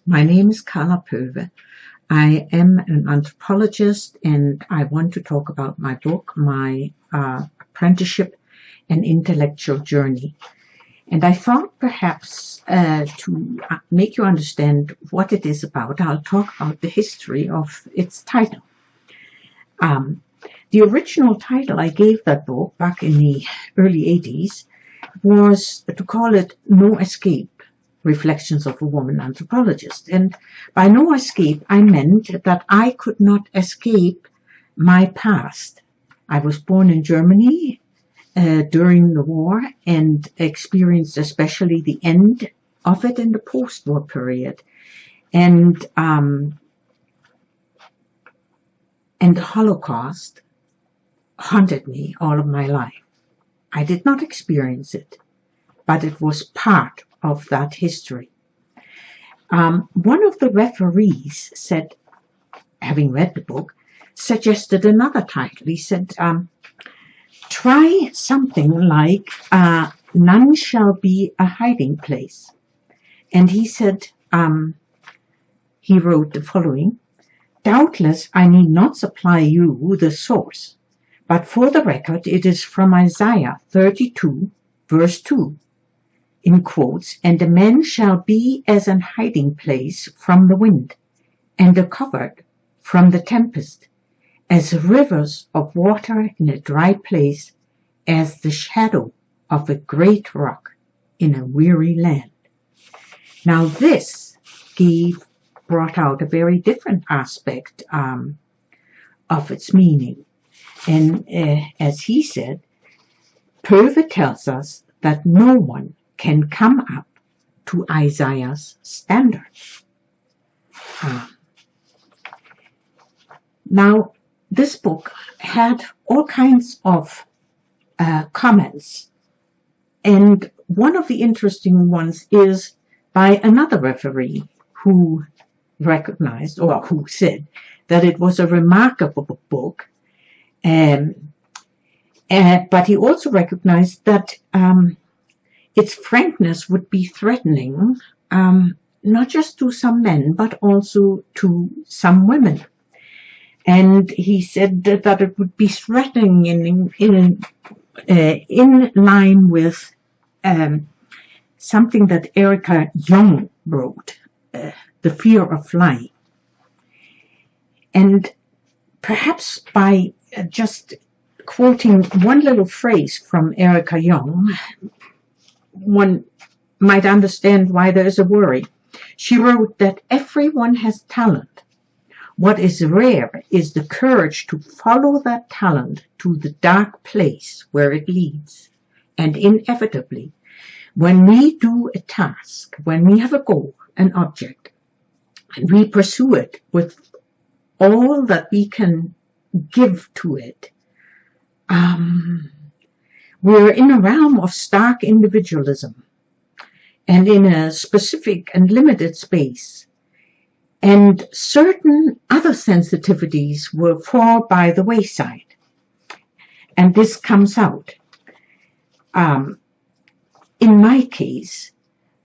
My name is Carla Pöwe. I am an anthropologist, and I want to talk about my book, my apprenticeship and intellectual journey. And I thought perhaps to make you understand what it is about, I'll talk about the history of its title. The original title I gave that book back in the early 80s was to call it No Escape, Reflections of a Woman Anthropologist. And by no escape, I meant that I could not escape my past. I was born in Germany during the war and experienced especially the end of it in the post-war period. And the Holocaust haunted me all of my life. I did not experience it, but it was part of that history. One of the referees said, having read the book, suggested another title. He said, try something like None Shall Be a Hiding Place. And he said, he wrote the following: doubtless I need not supply you the source, but for the record it is from Isaiah 32, verse 2. In quotes, and a man shall be as an hiding place from the wind, and a covert from the tempest, as rivers of water in a dry place, as the shadow of a great rock in a weary land. Now this brought out a very different aspect of its meaning. And as he said, Pöwe tells us that no one can come up to Isaiah's standard. Now, this book had all kinds of comments, and one of the interesting ones is by another referee who recognized, or who said, that it was a remarkable book, but he also recognized that its frankness would be threatening, not just to some men, but also to some women. And he said that it would be threatening in line with something that Erica Jong wrote, The Fear of Flying. And perhaps by just quoting one little phrase from Erica Jong, one might understand why there is a worry. She wrote that everyone has talent. What is rare is the courage to follow that talent to the dark place where it leads. And inevitably, when we do a task, when we have a goal, an object, and we pursue it with all that we can give to it, we're in a realm of stark individualism and in a specific and limited space, and certain other sensitivities will fall by the wayside, and this comes out. In my case,